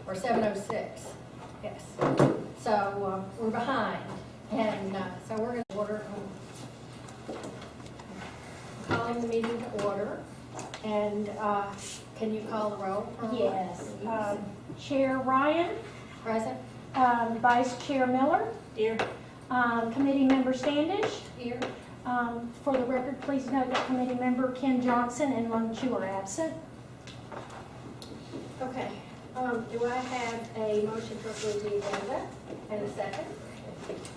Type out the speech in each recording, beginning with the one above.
or 7:06, yes. So we're behind, and so we're going to order, calling the meeting to order, and can you call the roll? Yes. Please? Chair Ryan, Present? Vice Chair Miller, Here. Committee Member Standish. Here. For the record, please note that Committee Member Ken Johnson and Lung Chu are absent. Okay. Do I have a motion to approve the agenda and a second?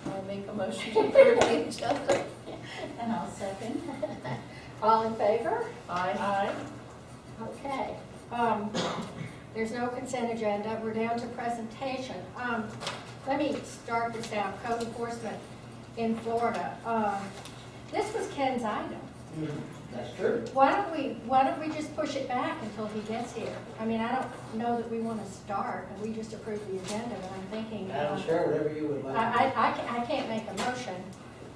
I'll make a motion to approve the agenda. And I'll second. All in favor? Aye. Okay. There's no consent agenda. We're down to presentation. Let me start this out. Code enforcement in Florida. This was Ken's item. That's true. Why don't we just push it back until he gets here? I mean, I don't know that we want to start, and we just approve the agenda, but I'm thinking. Madam Chair, whatever you would like. I can't make a motion,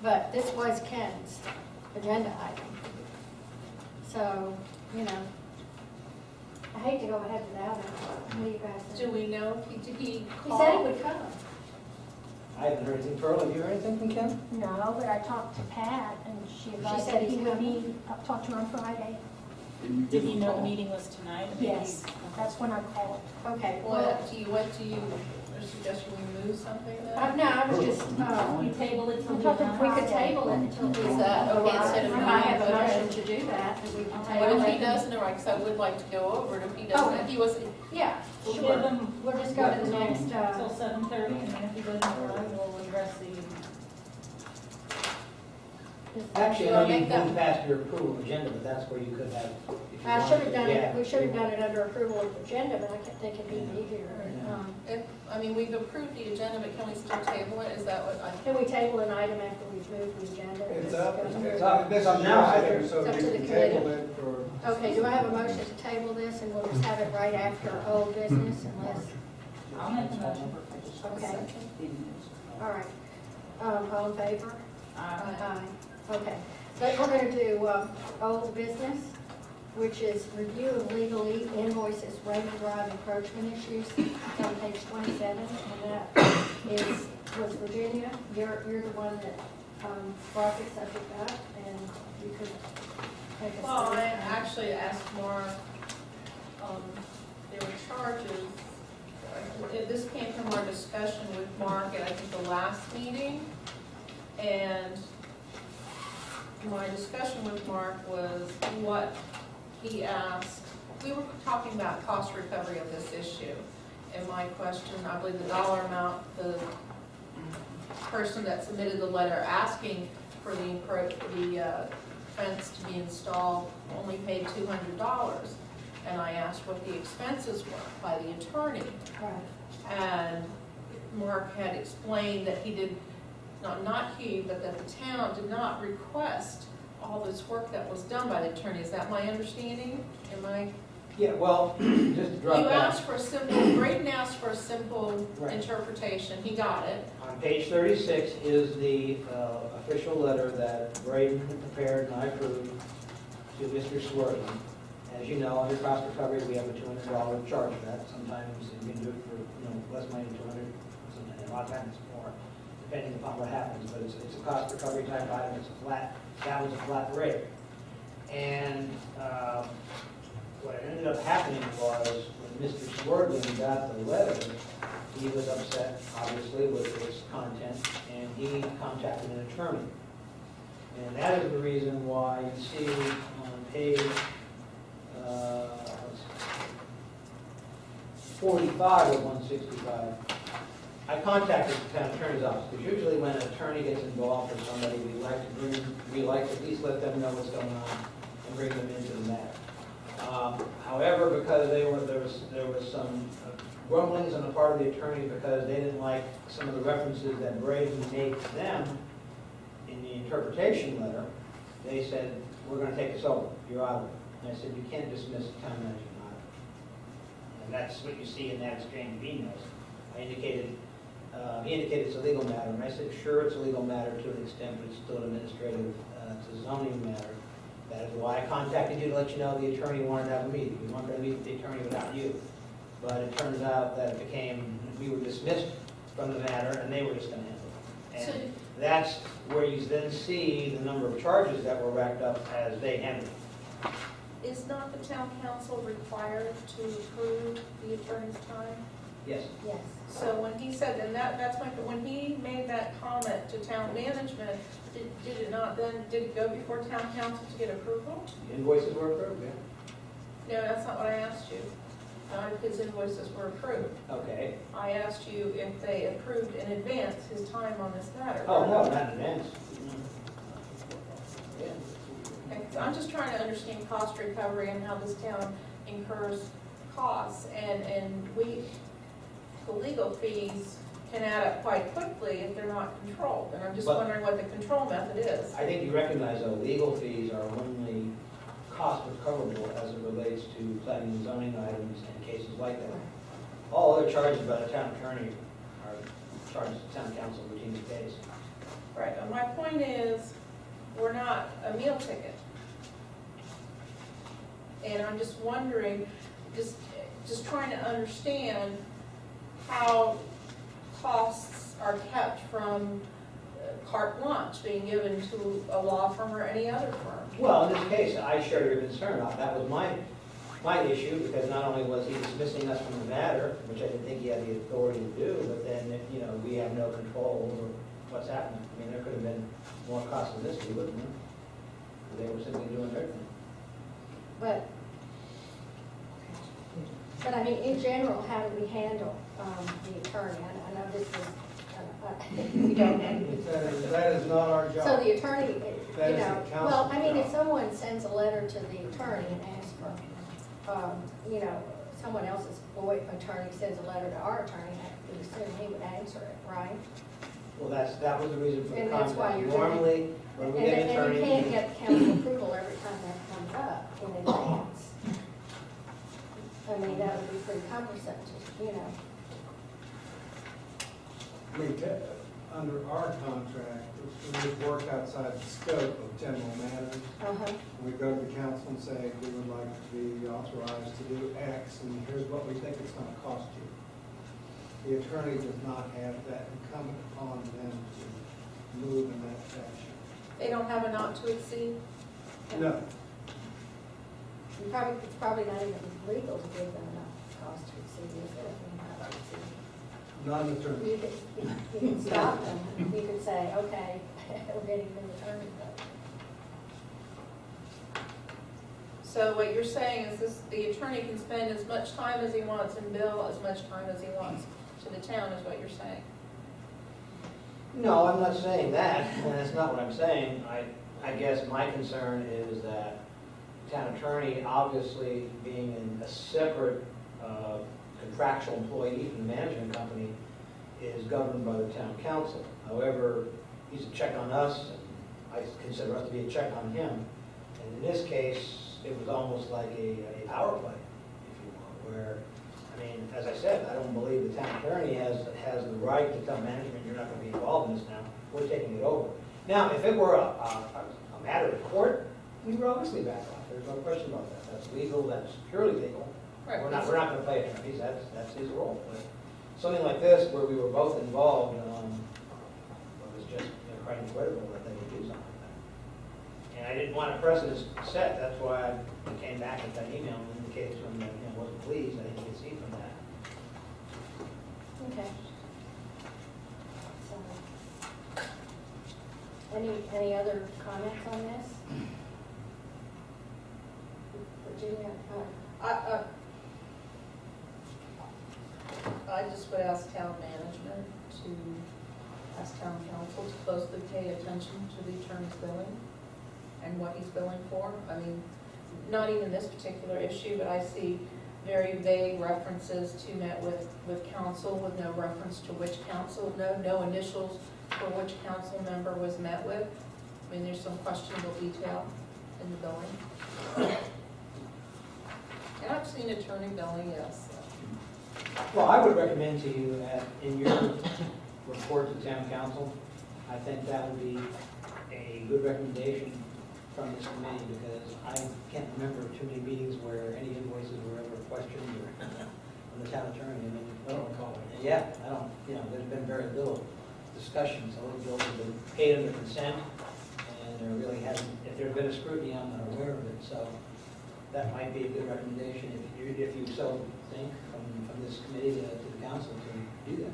but this was Ken's agenda item. So, you know, I hate to go ahead without it. What do you guys think? Do we know, did he He call? said he would come. I haven't heard anything. Pearl, have you heard anything from Kim? No, but I talked to Pat, and she advised said that he he's would coming. be, I'll talk to her on Friday. Did he know the meeting was tonight? Yes, that's when I called. Okay, well, What do you suggest we move something then? no, I was just, We table it till I'm talking we could table it until Is he's. that okay instead of I have a moving? motion to do that, and we can What table if he it. doesn't arrive, because I would like to go over it, if he Oh. doesn't, he was, Yeah, We'll give sure. him We'll just go to the next, till 7:30, and then if he doesn't arrive, we'll address the. Actually, You I wanna know you make that- moved past your approval agenda, but that's where you could have. if you I should have wanted done to. it, Yeah. we should have done it under approval of the agenda, but I kept thinking he'd be here. we've approved the agenda, but can we still table it? Is that what I? Can we table an item after we've moved the agenda? It's up, Discuss it? it's up. This is Up your now, I second, think. so It's up you to the can committee. table it for. Okay, do I have a motion to table this, and we'll just have it right after old business unless, I'll make the motion. okay, all right. All in favor? Aye. Okay, so we're gonna do, old business, which is review of legal invoices, Raymond Drive encroachment issues, it's on page 27, and that was Virginia. You're the one that, brought this subject up, and you could take us. Well, through I it. actually asked Mark, there were charges, this came from our discussion with Mark at, I think, the last meeting, and my discussion with Mark was what he asked. We were talking about cost recovery of this issue, and my question, I believe the dollar amount, the person that submitted the letter asking for the fence to be installed only paid $200, and I asked what the expenses were by the attorney, Right. and Mark had explained that he did, not he, but that the town did not request all this work that was done by the attorney. Is that my understanding? Am I? Yeah, well, just to drop You that. asked for a simple, Braden asked for a simple Right. interpretation. He got it. On page 36 is the official letter that Braden prepared and I approved to Mr. Swerden. As you know, under cost recovery, we have a $200 charge for that. Sometimes you can do it for, less money than $200, sometimes, a lot of times it's more, depending upon what happens. But it's a cost recovery type item, it's a flat, that was a flat rate. And what ended up happening was, when Mr. Swerden got the letter, he was upset, obviously, with its content, and he contacted an attorney. And that is the reason why you see on page 45 of 165, I contacted the town attorney's office, because usually when an attorney gets involved or somebody, we like to at least let them know what's going on and bring them into the matter. However, because there was some grumblings on the part of the attorney because they didn't like some of the references that Braden made to them in the interpretation letter, they said, we're going to take this over, you're out of it. And I said, you can't dismiss the town manager out of it. And that's what you see in that exchange of emails. I indicated, he indicated it's a legal matter, and I said, sure, it's a legal matter to an extent, but it's still an administrative, it's a zoning matter. That is why I contacted you to let you know the attorney wanted to have a meeting. We weren't going to meet with the attorney without you. But it turns out that it became, we were dismissed from the matter, and they were just gonna handle it. And that's where you then see the number of charges that were racked up as they handled it. Is not the town council required to approve the attorney's time? Yes. Yes. So when he said, and that's my, when he made that comment to town management, did it not then, did it go before town council to get approval? Invoices were approved, yeah. No, that's not what I asked you. Not if his invoices were approved. Okay. I asked you if they approved in advance his time on this matter. Oh, no, not in advance. Okay, so I'm just trying to understand cost recovery and how this town incurs costs, and the legal fees can add up quite quickly if they're not controlled, and I'm just But- wondering what the control method is. I think you recognize, though, legal fees are only cost recoverable as it relates to planning and zoning items and cases like that. All other charges by the town attorney are charges to town council routinely pays. Right, and my point is, we're not a meal ticket. And I'm just wondering, just trying to understand how costs are kept from carte blanche being given to a law firm or any other firm. Well, in this case, I share your concern. That was my issue, because not only was he dismissing us from the matter, which I didn't think he had the authority to do, but then, we have no control over what's happening. I mean, there could have been more cost than this, we wouldn't know. They were simply doing their thing. But I mean, in general, how do we handle the attorney? I know this is, we don't know. That is not our So job. the attorney, That you is know, the council's well, I mean, if job. someone sends a letter to the attorney and asks for, someone else's attorney sends a letter to our attorney, we assume he would answer it, right? Well, that was the reason for the And that's why contact. you're doing- Normally, when we get an And attorney. you can't get council approval every time that comes up in advance. I mean, that would be pretty cumbersome, I mean, under our contract, we work outside the scope of general matters. Uh-huh. We go to the council and say, we would like to be authorized to do X, and here's what we think it's gonna cost you. The attorney does not have that incumbent upon them to move in that fashion. They don't have a not to exceed? No, It's probably not even legal to give them enough cost to exceed, is it? I mean, not to exceed. not an attorney. You could stop them, you could say, okay, we're getting an attorney, but. So what you're saying is the attorney can spend as much time as he wants and bill as much time as he wants to the town, is what you're saying? No, I'm not saying that, and that's not what I'm saying. I guess my concern is that town attorney, obviously being in a separate contractual employee from the management company, is governed by the town council. However, he's a check on us, and I consider us to be a check on him. And in this case, it was almost like a power play, if you will, where, I mean, as I said, I don't believe the town attorney has the right to tell management, you're not going to be involved in this now, we're taking it over. Now, if it were a matter of court, we would obviously back off, there's no question about that. That's legal, that's purely legal. Right. We're not going to play attorneys, that's his role. But something like this, where we were both involved, it was just quite incredible that they would do something like that. And I didn't want a precedent set, that's why I came back with that email and indicated to him that, wasn't pleased, I didn't get see from that. Okay. So, any other comments on this? Virginia? I just would ask town management to ask town council to closely pay attention to the attorney's billing and what he's billing for. I mean, not even this particular issue, but I see very vague references to met with council with no reference to which council, no initials for which council member was met with. I mean, there's some questionable detail in the billing. And I've seen attorney billing, yes. Well, I would recommend to you that in your report to town council, I think that would be a good recommendation from this committee, because I can't remember too many meetings where any invoices were ever questioned or from the town attorney. I mean, I don't recall it. yeah, I don't, there's been very little discussion, so those bills have been paid under consent, and there really hasn't, if there's been a scrutiny, I'm not aware of it, so that might be a good recommendation if you so think from this committee to the council to do that.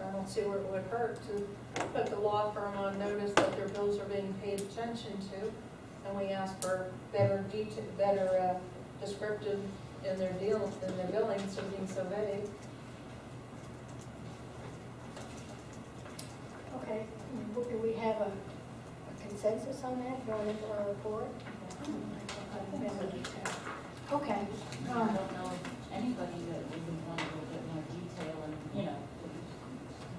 I don't see where it would hurt to put the law firm on notice that their bills are being paid attention to, and we ask for better descriptive in their billing, so being so vague. Okay, do we have a consensus on that going into our report? Okay. I don't know if anybody that would want a little bit more detail and,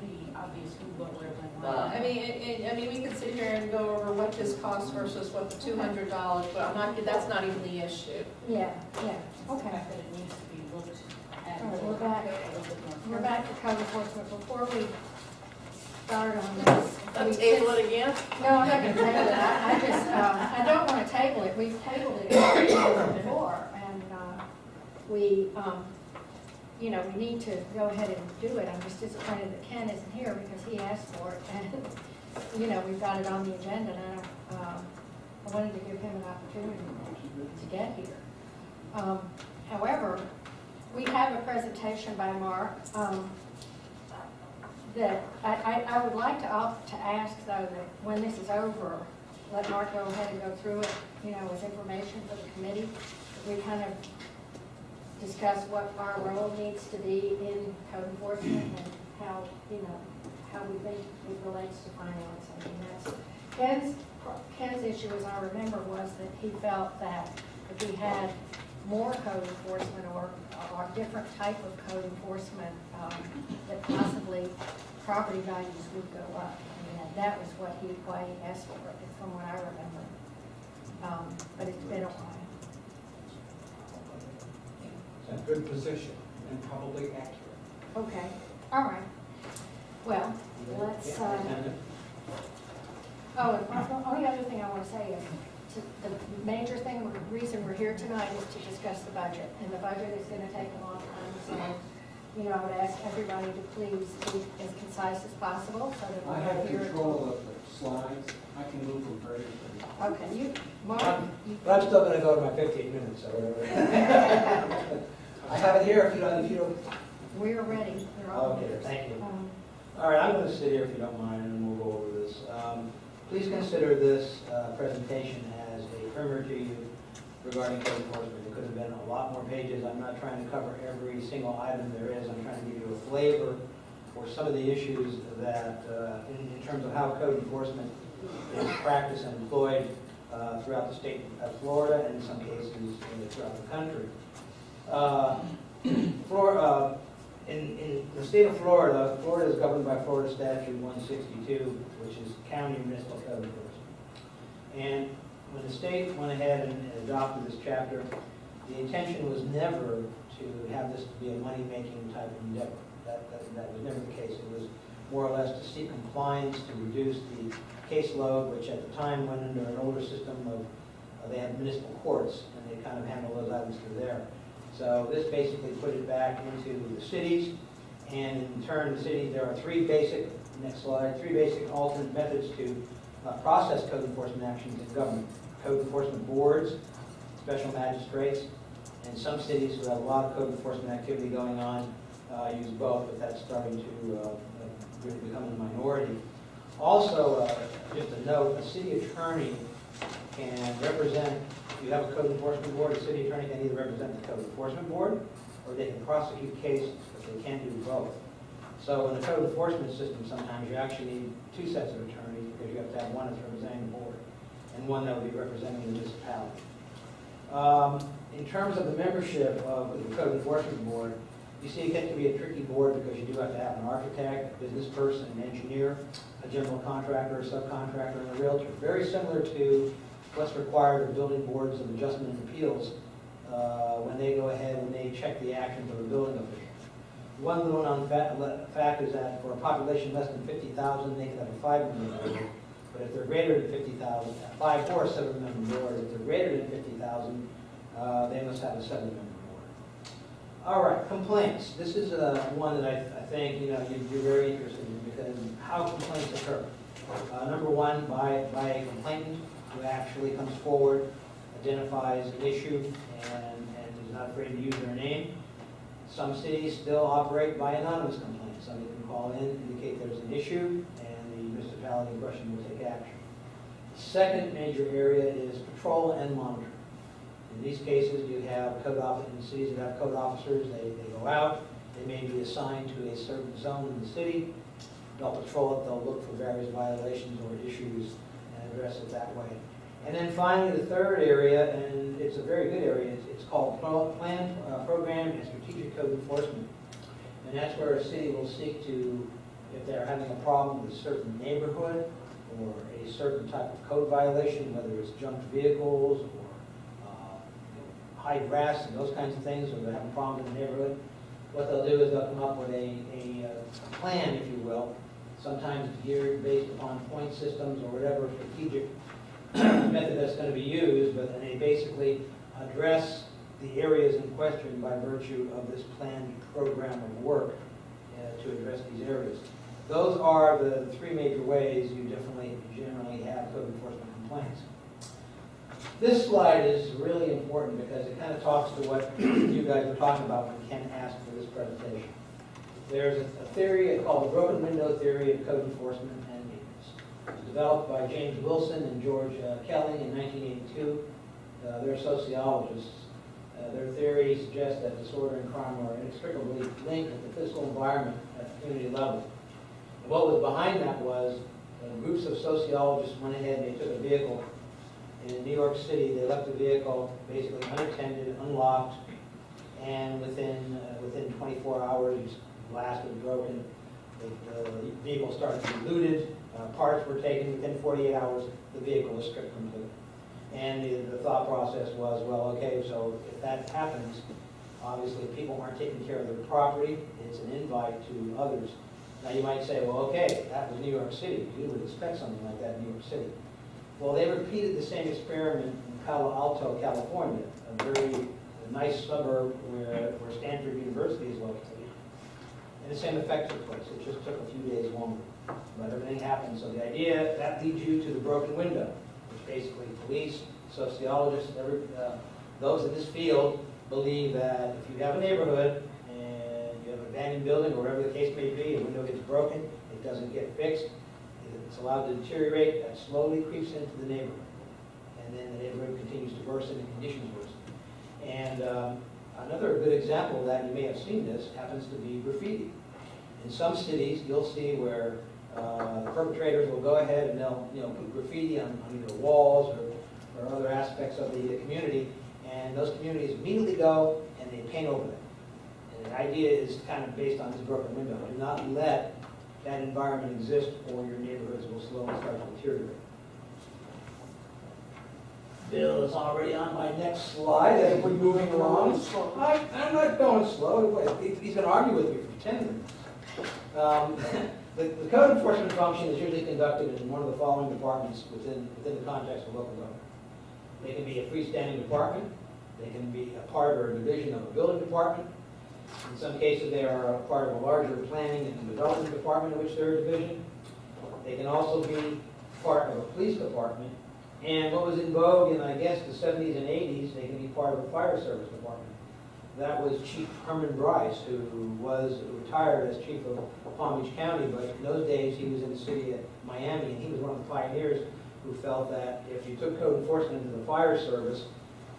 the obvious who, what, where, when, why. I mean, we could sit here and go over what this costs versus what the $200, but that's not even the issue. Yeah, The okay. fact that it needs to be looked at. All right, a we're little back. bit more We're back to code enforcement. Before we start on this. Table it again? No, I'm not gonna table it. I just, I don't wanna table it. We've tabled it before, and, we need to go ahead and do it. I'm just disappointed that Ken isn't here because he asked for it, and, we've got it on the agenda, and I wanted to give him an opportunity to get here. However, we have a presentation by Mark, that I would like to ask, though, that when this is over, let Mark go ahead and go through it, as information for the committee. We kind of discuss what our role needs to be in code enforcement and how we think it relates to finance. I mean, that's Ken's issue, as I remember, was that he felt that if we had more code enforcement or different type of code enforcement, that possibly property values would go up. I mean, that was why he asked for it, from what I remember. But it's been a while. It's a good position and probably accurate. Okay, all right. Well, let's, and the only other thing I want to say is, the major thing, the reason we're here tonight is to discuss the budget, and the budget is going to take a long time, so, I would ask everybody to please be as concise as possible, so that I we're have not here. control of the slides. I can move them very quickly. Okay, Mark, But I'm still gonna go to my 15 minutes, or whatever. I have it here if you don't. we're ready. We're all Okay, ears. thank you. All right, I'm going to sit here if you don't mind, and we'll go over this. Please consider this presentation as a primer to you regarding code enforcement. It could have been a lot more pages. I'm not trying to cover every single item there is. I'm trying to give you a flavor for some of the issues that, in terms of how code enforcement is practiced and employed throughout the state of Florida, and in some cases throughout the country. In the state of Florida, Florida is governed by Florida Statute 162, which is County Municipal Code Enforcement. And when the state went ahead and adopted this chapter, the intention was never to have this be a money-making type of endeavor. That was never the case. It was more or less to seek compliance, to reduce the caseload, which at the time went under an older system of, they had municipal courts, and they kind of handled those items through there. So this basically put it back into the cities, and in turn, the cities, there are three basic alternate methods to process code enforcement actions in government. Code enforcement boards, special magistrates, and some cities who have a lot of code enforcement activity going on use both, but that's starting to really become a minority. Also, just a note, a city attorney can represent, if you have a code enforcement board, a city attorney can either represent the code enforcement board, or they can prosecute cases, but they can't do both. So in the code enforcement system, sometimes you actually need two sets of attorneys, because you have to have one that's representing the board, and one that will be representing the municipality. In terms of the membership of the code enforcement board, you see it gets to be a tricky board because you do have to have an architect, a business person, an engineer, a general contractor, a subcontractor, and a realtor. Very similar to what's required of building boards of adjustment and appeals when they go ahead and they check the actions of a building official. One little known fact is that for a population less than 50,000, they can have a 5-member board. But if they're greater than 50,000, 5 or 7-member board. If they're greater than 50,000, they must have a 7-member board. All right, complaints. This is one that I think, you're very interested in, because how complaints occur. Number one, by a complainant who actually comes forward, identifies an issue, and is not afraid to use their name. Some cities still operate by anonymous complaints. Somebody can call in, indicate there's an issue, and the municipality in question will take action. The second major area is patrol and monitoring. In these cases, you have code officers, in cities that have code officers, they go out, they may be assigned to a certain zone in the city, they'll patrol it, they'll look for various violations or issues and address it that way. And then finally, the third area, and it's a very good area, it's called Plan, Program, and Strategic Code Enforcement. And that's where a city will seek to, if they're having a problem with a certain neighborhood or a certain type of code violation, whether it's junked vehicles or high grass and those kinds of things, or they're having problems in the neighborhood, what they'll do is they'll come up with a plan, if you will, sometimes geared based upon point systems or whatever strategic method that's going to be used, but then they basically address the areas in question by virtue of this planned program of work to address these areas. Those are the three major ways you generally have code enforcement complaints. This slide is really important because it kind of talks to what you guys were talking about when Ken asked for this presentation. There's a theory called the broken window theory of code enforcement and maintenance. It was developed by James Wilson and George Kelly in 1982. They're sociologists. Their theory suggests that disorder and crime are inextricably linked with the physical environment at the community level. And what was behind that was groups of sociologists went ahead and they took a vehicle in New York City. They left the vehicle basically unattended, unlocked, and within 24 hours, glass was broken. The vehicle started to be looted. Parts were taken. Within 48 hours, the vehicle was stripped completely. And the thought process was, well, okay, so if that happens, obviously people aren't taking care of their property. It's an invite to others. Now you might say, well, okay, that was New York City. You would expect something like that in New York City. Well, they repeated the same experiment in Palo Alto, California, a very nice suburb where Stanford University is located. And the same effect took place. It just took a few days longer. But everything happened. So the idea, that leads you to the broken window, which basically police, sociologists, those in this field believe that if you have a neighborhood and you have an abandoned building or whatever the case may be, a window gets broken, it doesn't get fixed, it's allowed to deteriorate, that slowly creeps into the neighborhood. And then the neighborhood continues to worsen and conditions worsen. And another good example of that, you may have seen this, happens to be graffiti. In some cities, you'll see where the perpetrators will go ahead and they'll put graffiti on either walls or other aspects of the community, and those communities immediately go and they paint over them. And the idea is kind of based on this broken window. Do not let that environment exist or your neighborhoods will slowly start to deteriorate. Bill is already on my next slide as we're moving along. I'm not going slow. He's going to argue with me for 10 minutes. The code enforcement function is usually conducted in one of the following departments within the context of local government. They can be a freestanding department. They can be a part or a division of a building department. In some cases, they are a part of a larger planning and development department, of which they're a division. They can also be part of a police department. And what was in vogue in, I guess, the 70s and 80s, they can be part of a fire service department. That was Chief Herman Bryce, who was retired as chief of Palm Beach County, but in those days he was in the city of Miami, and he was one of the pioneers who felt that if you took code enforcement into the fire service,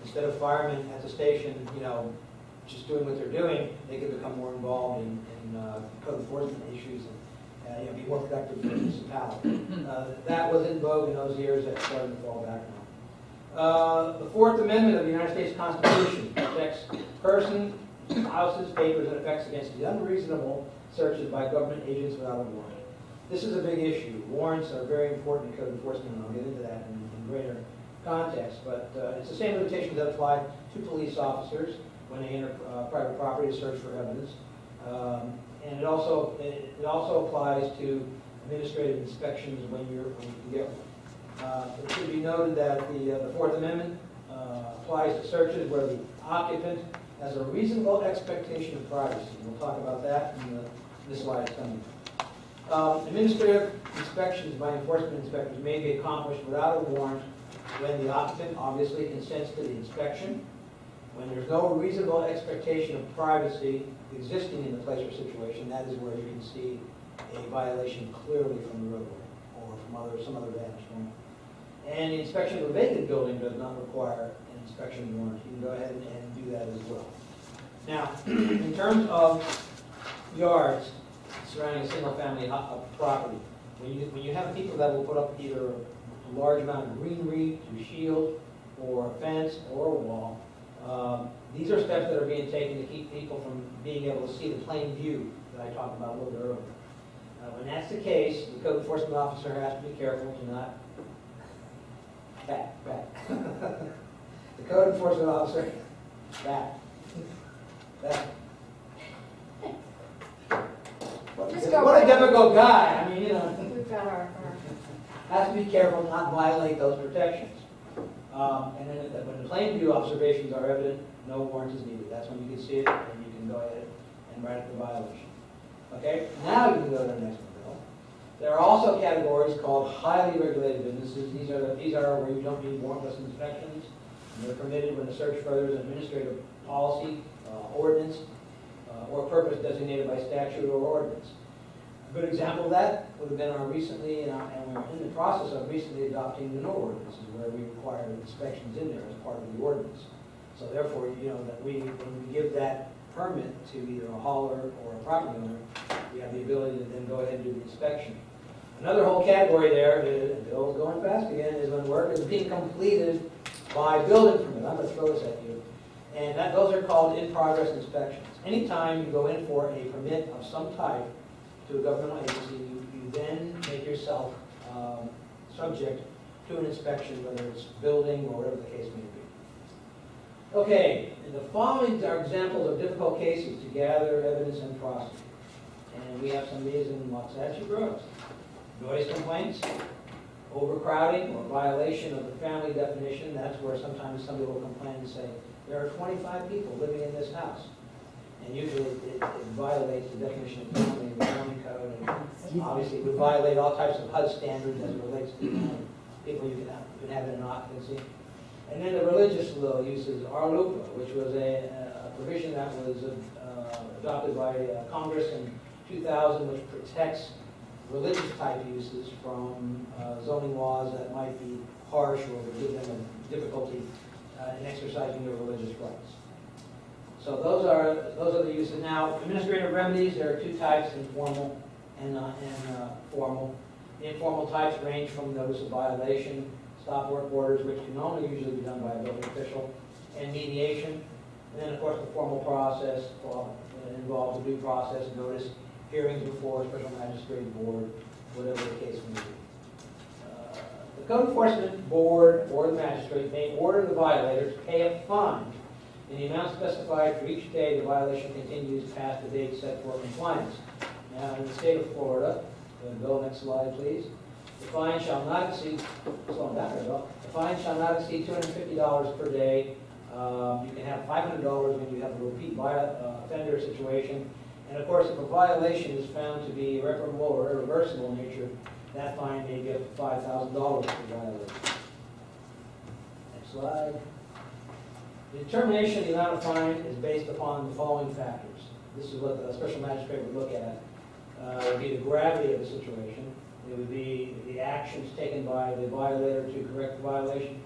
instead of firemen at the station, just doing what they're doing, they could become more involved in code enforcement issues and be more productive for the municipality. That was in vogue in those years. That's starting to fall back now. The Fourth Amendment of the United States Constitution protects persons, houses, papers, and effects against the unreasonable searches by government agents without a warrant. This is a big issue. Warrants are very important in code enforcement, and I'll get into that in greater context. But it's the same limitations that apply to police officers when they enter private property to search for evidence. And it also applies to administrative inspections when you can get one. It should be noted that the Fourth Amendment applies to searches where the occupant as a reasonable expectation of privacy. We'll talk about that in this slide coming. Administrative inspections by enforcement inspectors may be accomplished without a warrant when the occupant obviously consents to the inspection, when there's no reasonable expectation of privacy existing in the place or situation. That is where you can see a violation clearly from the roadway or from some other vantage point. And the inspection of a vacant building does not require an inspection warrant. You can go ahead and do that as well. Now, in terms of yards surrounding a single-family property, when you have people that will put up either a large amount of greenery to shield, or a fence, or a wall, these are steps that are being taken to keep people from being able to see the plain view that I talked about a little bit earlier. When that's the case, the code enforcement officer has to be careful to not back. The code enforcement officer, back. Just go What a right difficult guy, I mean, you know. We've got our Has to be careful not to violate those protections. And then when the plain view observations are evident, no warrant is needed. That's when you can see it, and you can go ahead and write up the violation. Okay, now you can go to the next one, Bill. There are also categories called highly regulated businesses. These are where you don't need warrantless inspections. And they're permitted when the search furthers an administrative policy, ordinance, or purpose designated by statute or ordinance. A good example of that would have been our recently, and we're in the process of recently adopting the no ordinances, where we require inspections in there as part of the ordinance. So therefore, you know, that when we give that permit to either a hauler or a property owner, we have the ability to then go ahead and do the inspection. Another whole category there, and Bill's going fast again, is when work is being completed by building permit. I'm going to throw this at you. And those are called in-progress inspections. Anytime you go in for a permit of some type to a governmental agency, you then make yourself subject to an inspection, whether it's building or whatever the case may be. Okay, and the following are examples of difficult cases to gather evidence and prosecute. And we have some of these in Waxahachie Groves. Noise complaints, overcrowding or violation of the family definition. That's where sometimes somebody will complain and say, there are 25 people living in this house. And usually it violates the definition of family in the zoning code, and obviously it would violate all types of HUD standards as it relates to people you can have in an occupancy. And then the religious uses, RLUPA, which was a provision that was adopted by Congress in 2000, which protects religious type uses from zoning laws that might be harsh or would give them a difficulty in exercising their religious rights. So those are the uses. Now, administrative remedies, there are two types, informal and formal. The informal types range from notice of violation, stop work orders, which can only usually be done by a building official, and mediation. And then, of course, the formal process involves a due process, notice, hearings before a special magistrate board, whatever the case may be. The code enforcement board or the magistrate may order the violator to pay a fine in the amount specified for each day the violation continues past the date set for compliance. Now, in the state of Florida, Bill, next slide, please. The fine shall not exceed, slow down there, Bill. The fine shall not exceed $250 per day. You can have $500 when you have a repeat offender situation. And of course, if a violation is found to be irreparable or irreversible in nature, that fine may be up to $5,000 per violation. Next slide. The determination of the amount of fine is based upon the following factors. This is what the special magistrate would look at. It would be the gravity of the situation. It would be the actions taken by the violator to correct the violation,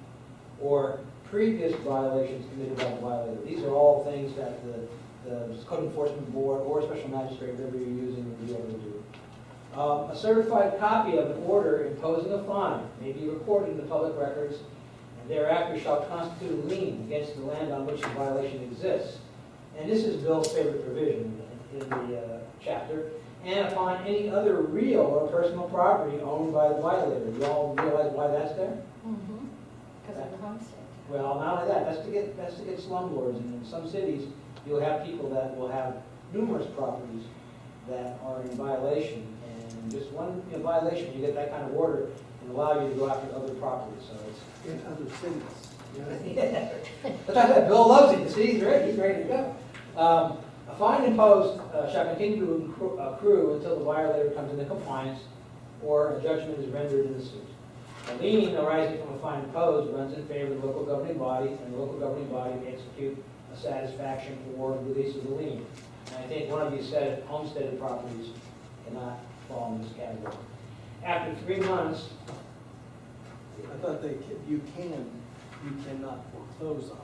or previous violations committed by the violator. These are all things that the code enforcement board or special magistrate, whatever you're using, would be able to do. A certified copy of an order imposing a fine may be recorded in the public records, and thereafter shall constitute a lien against the land on which the violation exists. And this is Bill's favorite provision in the chapter. And upon any other real or personal property owned by the violator. You all realize why that's there? Because of the homestead. Well, not only that, that's to get slumlords. And in some cities, you'll have people that will have numerous properties that are in violation. And just one violation, you get that kind of order, and allow you to go after other properties. So it's In other cities. That's why I said, Bill loves it, you see, he's ready to go. A fine imposed shall continue to accrue until the violator comes into compliance or a judgment is rendered in the suit. A lien arising from a fine imposed runs in favor of the local governing body, and the local governing body may execute a satisfaction or release of the lien. And I think one of you said homesteaded properties cannot fall in this category. After 3 months, I thought you cannot foreclose on.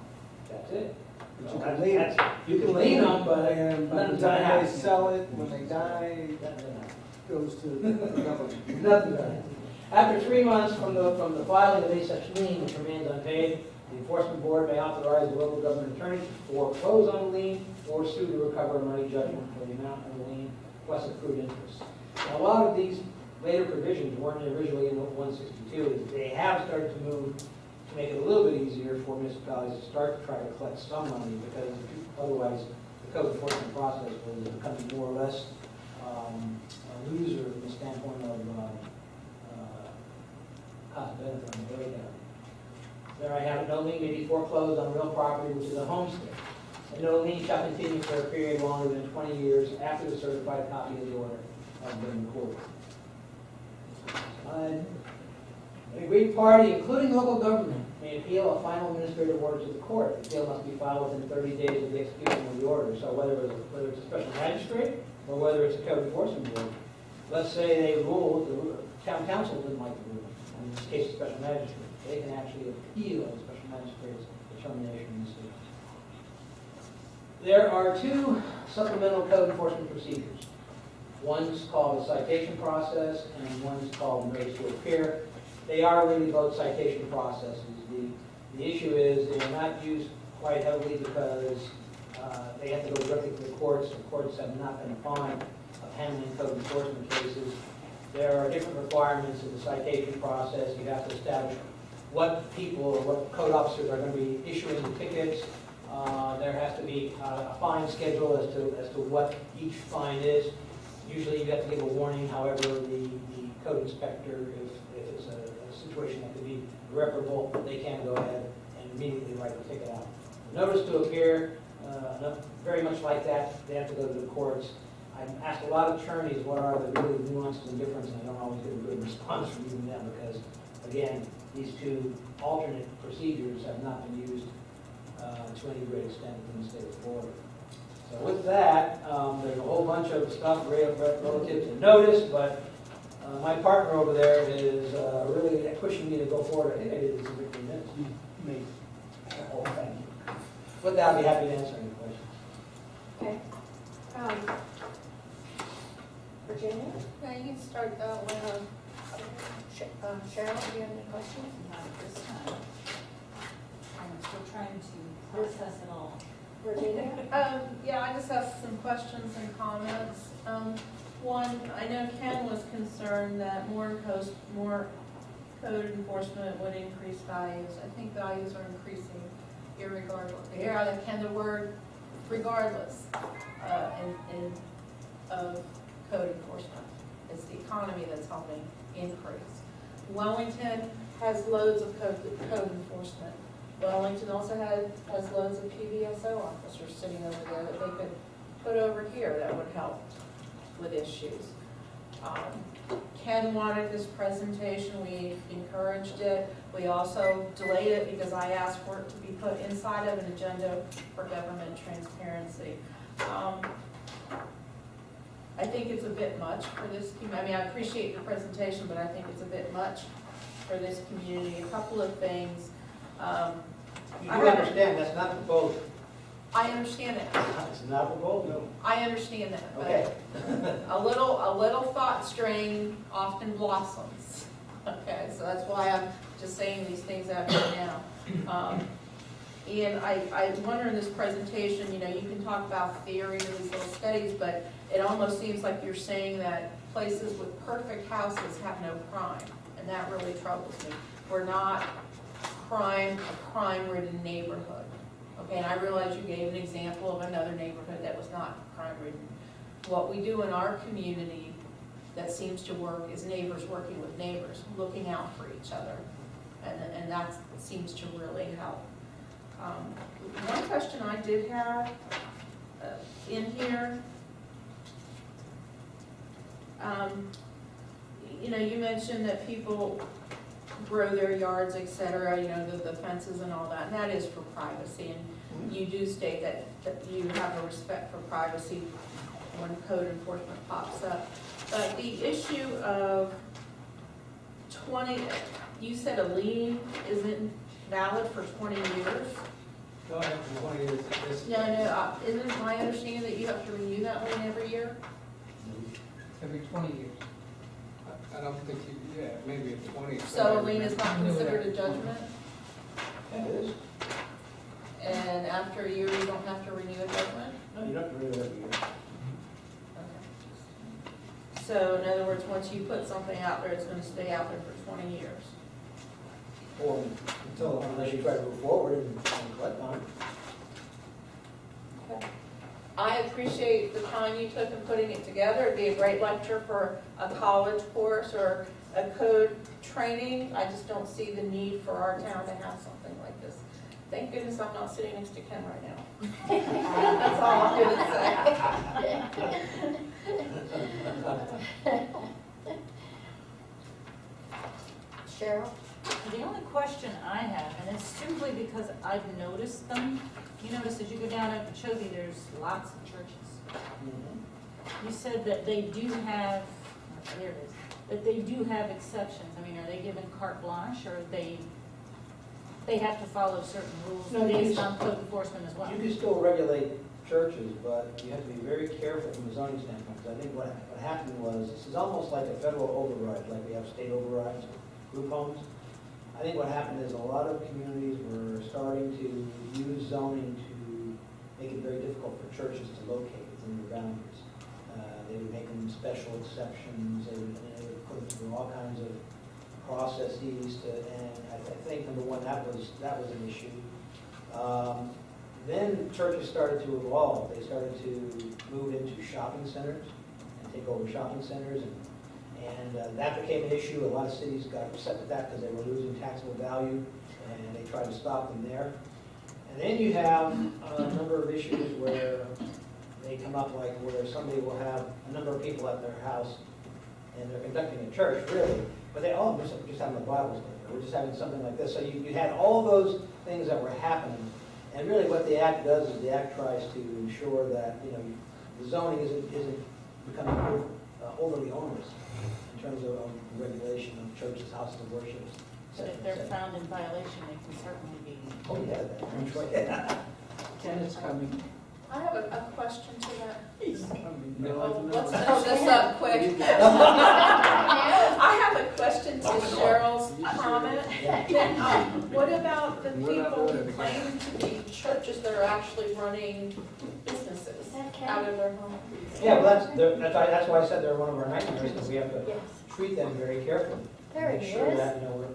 that's it. But you Well, can lien, You can lien them, but and by the nothing's gonna time happen. they sell it, when they die, Nothing's gonna happen. it goes to the government. Nothing done. After 3 months from the filing of any such lien which remains unpaid, the enforcement board may authorize the local government attorney to foreclose on the lien or sue to recover a money judgment for the amount of the lien plus accrued interest. Now, a lot of these later provisions weren't originally in 162. They have started to move to make it a little bit easier for municipalities to start to try to collect some money, because otherwise the code enforcement process was becoming more or less a loser from the standpoint of cost benefit on the breakdown. There I have it, no lien may be foreclosed on real property which is a homestead. And no lien shall continue for a period longer than 20 years after the certified copy of the order has been recorded. An aggrieved party, including local government, may appeal a final administrative order to the court. The appeal must be filed within 30 days of the execution of the order. So whether it's a special magistrate or whether it's a code enforcement board, let's say they ruled, the town council didn't like the ruling, in this case, a special magistrate, they can actually appeal the special magistrate's determination in the state. There are 2 supplemental code enforcement procedures. One's called the citation process, and one's called notice to appear. They are really both citation processes. The issue is they are not used quite heavily because they have to go directly to the courts. The courts have not been fond of handling code enforcement cases. There are different requirements in the citation process. You have to establish what people or what code officers are going to be issuing the tickets. There has to be a fine schedule as to what each fine is. Usually you have to give a warning. However, the code inspector, if it's a situation that could be irreparable, they can go ahead and immediately write the ticket out. Notice to appear, very much like that, they have to go to the courts. I've asked a lot of attorneys what are the really nuances and differences, and I don't always get a good response from even them because, again, these 2 alternate procedures have not been used to any great extent in the state of Florida. So with that, there's a whole bunch of stuff relative to notice, but my partner over there is really pushing me to go forward. I think I did this in 15 minutes. Me. Oh, thank you. With that, I'll be happy to answer any questions. Okay. Virginia? Yeah, you can start when, Cheryl, do you have any questions? Not at this time. I'm still trying to process it all. Virginia? yeah, I just have some questions and comments. One, I know Ken was concerned that more code enforcement would increase values. I think values are increasing irregardless. Yeah, Ken, the word regardless of code enforcement. It's the economy that's helping increase. Wellington has loads of code enforcement. Wellington also has loads of PVSO officers sitting over there that they could put over here that would help with issues. Ken wanted this presentation, we encouraged it. We also delayed it because I asked for it to be put inside of an agenda for government transparency. I think it's a bit much for this community. I mean, I appreciate your presentation, but I think it's a bit much for this community. A couple of things. You do understand that's not the vote. I understand it. It's not the vote, no. I understand that, Okay. but a little thought strain often blossoms. Okay, so that's why I'm just saying these things out here now. And I wonder in this presentation, you know, you can talk about theory or these little studies, but it almost seems like you're saying that places with perfect houses have no crime, and that really troubles me. We're not a crime-ridden neighborhood. Okay, and I realize you gave an example of another neighborhood that was not crime-ridden. What we do in our community that seems to work is neighbors working with neighbors, looking out for each other. and that seems to really help. One question I did have in here, you know, you mentioned that people grow their yards, et cetera, you know, the fences and all that, and that is for privacy, and you do state that you have a respect for privacy when code enforcement pops up. But the issue of 20, you said a lien isn't valid for 20 years? Go ahead, 20 years. No, isn't it my understanding that you have to renew that lien every year? Every 20 years. I don't think you, yeah, maybe at 20. So a lien is not considered a judgment? Yeah, it is. And after a year, you don't have to renew a judgment? No, you don't have to renew it every year. Okay. So in other words, once you put something out there, it's gonna stay out there for 20 years? Or unless you try to move forward and collect on it. Okay. I appreciate the time you took in putting it together. It'd be a great lecture for a college course or a code training. I just don't see the need for our town to have something like this. Thank goodness I'm not sitting next to Ken right now. That's all I'm gonna say. Cheryl? The only question I have, and it's simply because I've noticed them, you notice as you go down Okeechobee, there's lots of churches. You said that they do have, there it is, that they do have exceptions. I mean, are they given carte blanche, or they have to follow certain rules No, based on code enforcement as well? You can still regulate churches, but you have to be very careful from a zoning standpoint. Because I think what happened was, this is almost like a federal override, like we have state overrides, group homes. I think what happened is a lot of communities were starting to use zoning to make it very difficult for churches to locate within their boundaries. They would make them special exceptions, they would put them through all kinds of processes to, and I think, number one, that was an issue. Then churches started to evolve. They started to move into shopping centers and take over shopping centers, and that became an issue. A lot of cities got upset with that because they were losing taxable value, and they tried to stop them there. And then you have a number of issues where they come up, like where somebody will have a number of people at their house, and they're conducting a church, really, but they all just having a Bible study, or we're just having something like this. So you had all those things that were happening, and really what the Act does is the Act tries to ensure that, you know, the zoning isn't becoming overly onerous in terms of regulation of churches, houses of worship. But if they're found in violation, they can certainly be. Oh, yeah, that's right. Ken is coming. I have a question to that. He's coming. Oh, let's finish this up quick. I have a question to Cheryl's comment. What about the people who claim to be churches that are actually running businesses out of their homes? Yeah, well, that's why I said they're one of our nightmares, because we have to Yes. treat them very carefully. There Make he sure is. that, you know, we're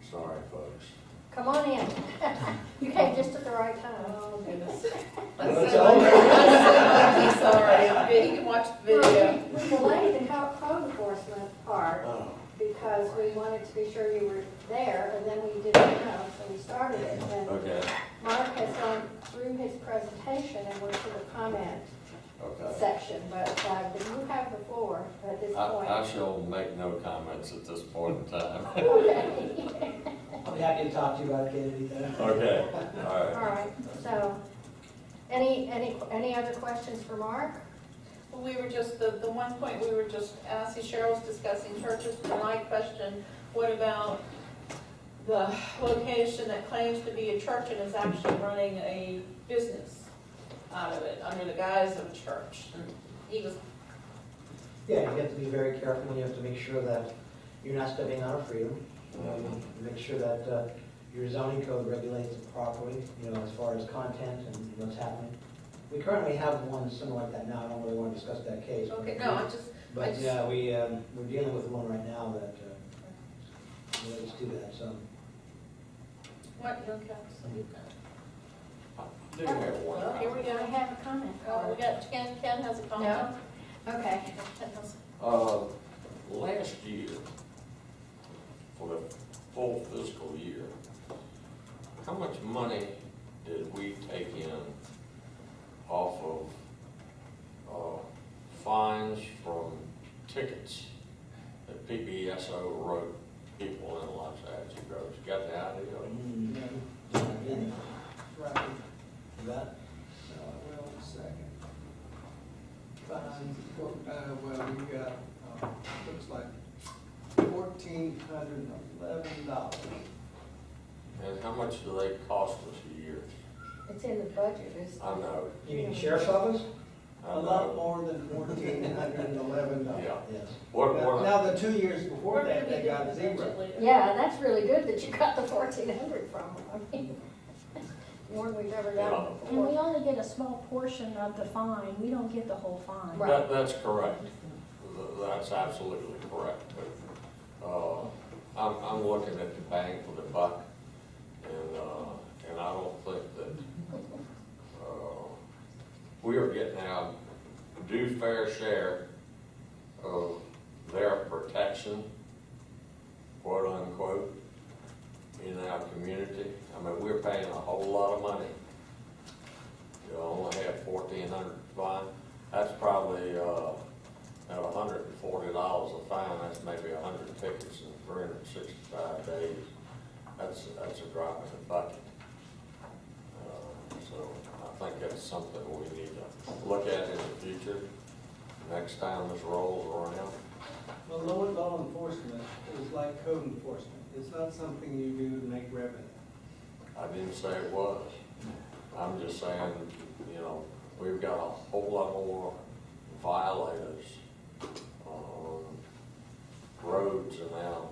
Sorry, folks. Come on in. You came just at the right time. Oh, goodness. Well, I'm it's so over. I'm sorry. He can watch the video. We delayed the code enforcement part Oh, because we wanted to be sure you were there, and then we didn't know, so we started it. And okay, Mark has gone through his presentation and we're to the comment okay. section, but you have the floor at this I point. shall make no comments at this point in time. Okay. I'll be happy to talk to you about it, anything. Okay, all All right. right, so, any other questions for Mark? Well, we were just, the one point we were just asking, Cheryl was discussing churches, and my question, what about the location that claims to be a church and is actually running a business out of it, under the guise of a church? And he was, Yeah, you have to be very careful, and you have to make sure that you're not stepping out of freedom. You make sure that your zoning code regulates it properly, you know, as far as content and what's happening. We currently have one similar like that now. I don't really want to discuss that case. but- okay, no, I just, But yeah, we're dealing with one right now that relates to that, so. what, you okay? Do have one. Well, here we I go. have a comment. We got, Ken has a comment. No? Okay. Ken has- Last year, for the full fiscal year, how much money did we take in off of fines from tickets that PBSO wrote people in Waxahachie Groves? You got the idea? Right. That, Well, second. Fines, well, we got, looks like $1,411. And how much do they cost us a year? It's in the budget, isn't it? I know, you mean sheriff's office? I A lot know. more than $1,411. Yeah. Yes. What, Now, the 2 years before We're gonna that, be they doing got the zero. budget later. Yeah, that's really good that you got the 1,400 from them. I mean, more than we've ever done And we before. only get a small portion of the fine, we don't get the whole fine. Right. That's correct. That's absolutely correct. But, I'm looking at the bang for the buck, and I don't think that, we are getting our due fair share of their protection, quote unquote, in our community. I mean, we're paying a whole lot of money. You only have $1,400 fine. That's probably, at $140 a fine, that's maybe 100 tickets in 365 days. That's a drop in the bucket. So I think that's something we need to look at in the future, next time this rolls around. Well, law enforcement is like code enforcement. It's not something you do to make revenue. I didn't say it was. I'm just saying, we've got a whole lot more violators on roads in our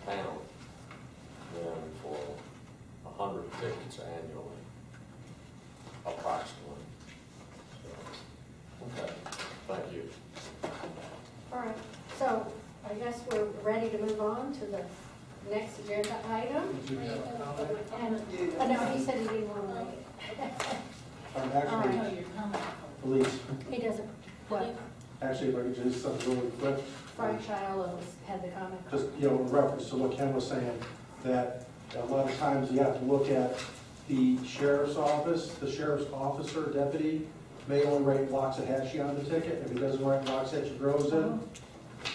town than for 100 tickets annually, approximately. So, okay, thank you. All right, so I guess we're ready to move on to the next agenda item. And, no, he said he didn't want to make it. Actually, No, your comment. police, He doesn't, what, actually, if I could just something really quick. Frank Shiloh had the comment. Just, in reference to what Ken was saying, that a lot of times you have to look at the sheriff's office, the sheriff's officer, deputy, may only write Waxahachie on the ticket. If he doesn't write Waxahachie Groves in,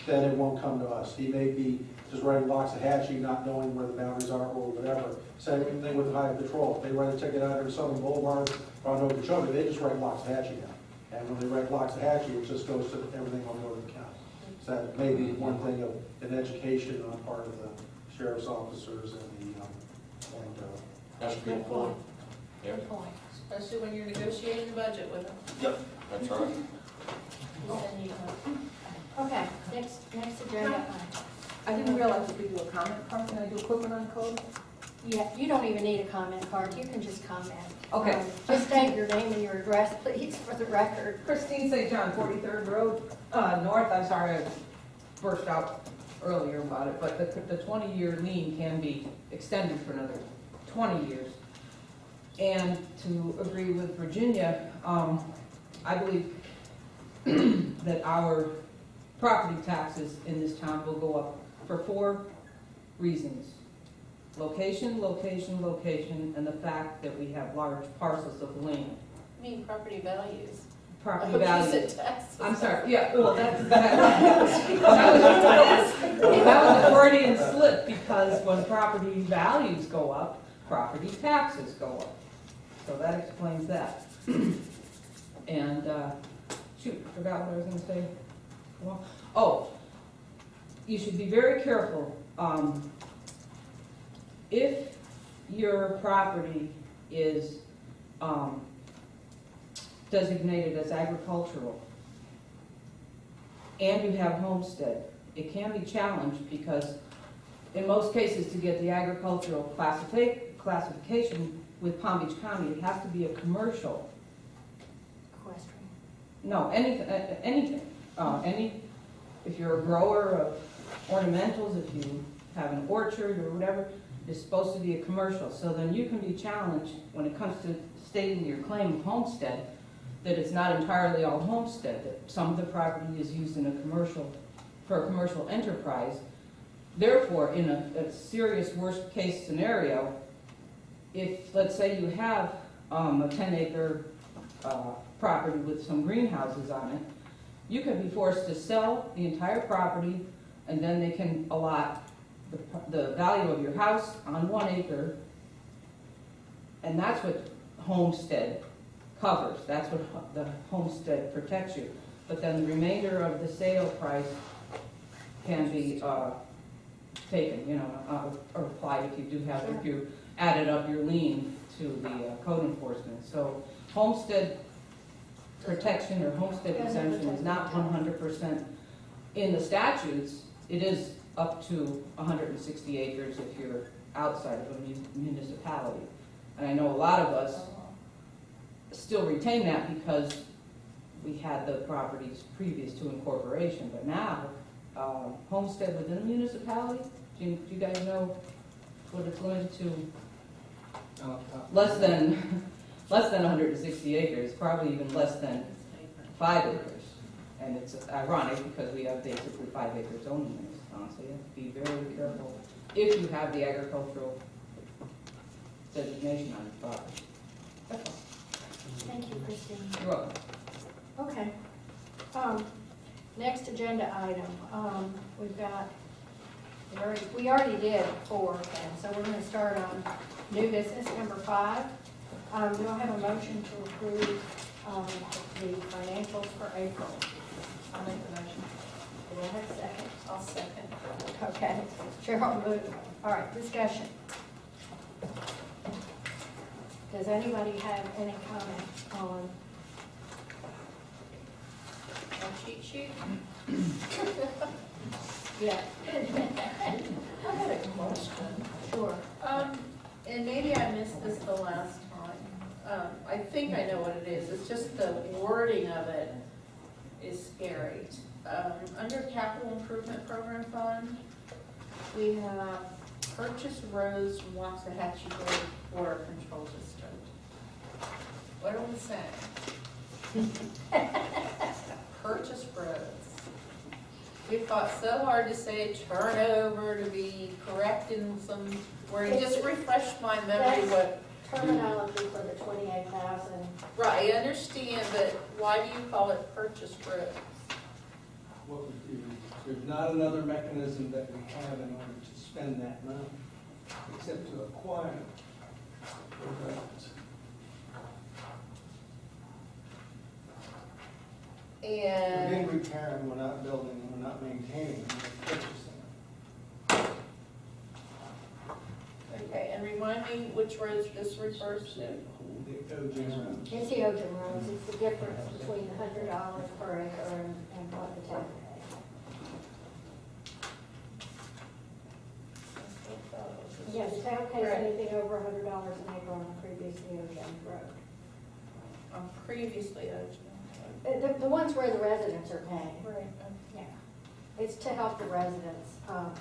then it won't come to us. He may be just writing Waxahachie, not knowing where the boundaries are or whatever. Same thing with the highway patrol. If they write a ticket out in Southern Boulevard or on Okeechobee, they just write Waxahachie down. And when they write Waxahachie, it just goes to everything on Northern County. So that may be one thing of an education on part of the sheriff's officers and That's a good point. Yep, Good point. Especially when you're negotiating the budget with them. that's right. Okay, next agenda item. I didn't realize we could do a comment card. Can I do equipment on code? Yeah, you don't even need a comment card, you can just comment. Okay. Just state your name and your address, please, for the record. Christine St. John, 43rd Road, North. I'm sorry I burst out earlier about it, but the 20-year lien can be extended for another 20 years. And to agree with Virginia, I believe that our property taxes in this town will go up for 4 reasons. Location, location, location, and the fact that we have large parcels of land. I mean, property values. Property You values. said taxes. I'm sorry, yeah, well, that was a Freudian slip, because when property values go up, property taxes go up. So that explains that. And, shoot, forgot what I was gonna say. Well, oh, you should be very careful. If your property is, designated as agricultural, and you have homestead, it can be challenged, because in most cases, to get the agricultural classification with Palm Beach County, it has to be a commercial. Equestrian. No, anything, if you're a grower of ornamentals, if you have an orchard or whatever, it's supposed to be a commercial. So then you can be challenged when it comes to stating your claim of homestead, that it's not entirely all homestead, that some of the property is used in a commercial, for a commercial enterprise, Therefore, in a serious worst-case scenario, if, let's say you have a 10-acre property with some greenhouses on it, you can be forced to sell the entire property, and then they can allot the value of your house on 1 acre, and that's what homestead covers. That's what the homestead protects you. But then the remainder of the sale price can be taken, you know, or applied if you do have, if you added up your lien to the code enforcement. So homestead protection or homestead exemption is not 100% in the statutes. It is up to 160 acres if you're outside of a municipality. And I know a lot of us still retain that because we had the properties previous to incorporation. But now, homestead within a municipality, do you guys know what it's limited to? Less than 160 acres, probably even less than 5 acres. And it's ironic because we have basically 5 acre zoning in this town, so you have to be very careful if you have the agricultural designation on your property. That's all. Thank you, Christine. You're welcome. Okay. Next agenda item, we've got, we already did 4, okay, so we're gonna start on new business, number 5. Do I have a motion to approve, the financials for April? I'll make the motion. Do I have a second? I'll second. Okay, Cheryl moved. All right, discussion. Does anybody have any comments on? A cheat sheet? Yeah, I had a question. sure. And maybe I missed this the last time. I think I know what it is. It's just the wording of it is scary. Under Capital Improvement Program Fund, we have purchase roads from Waxahachie Water Control District. What are we saying? Purchase roads. We fought so hard to say turn over, to be correct in some, where you just refreshed my memory what. Terminology for the 28,000. Right, I understand, but why do you call it purchase roads? What we do, there's not another mechanism that we have in order to spend that money, except to acquire the roads. We And, didn't repair them, we're not building them, we're not maintaining them, we're purchasing them. okay, and remind me which roads this refers to? The OJ roads. It's the Ocean Roads, it's the difference between $100 per acre and what the town pays. Yeah, the town pays Right. anything over $100 an acre on a previously owned road. Previously owned. The ones where the residents are paying. Right. Yeah. It's to help the residents, you know,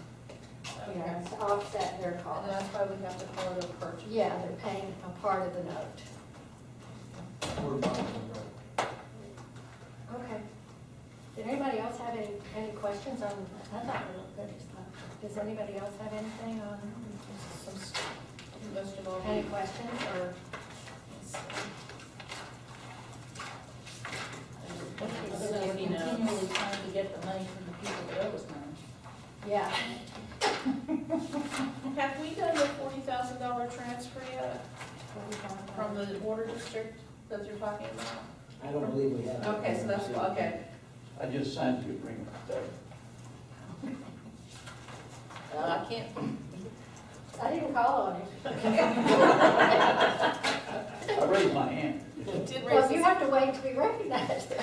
Okay. to offset their And costs. that's why we have to call it a purchase. Yeah, they're paying a part of the note. We're buying the road. Okay. Did anybody else have any questions on, I thought it looked good, just thought. Does anybody else have anything on, Most of all. any questions or? So we're continually trying to get the money from the people that owe us money. Yeah. Have we done the $40,000 transfer yet from the water district that you're talking about? I don't believe we have. Okay, so that's, okay. I just signed the agreement there. I can't. I didn't call on it. I raised my hand. Did Well, raise you have to wait to be recognized.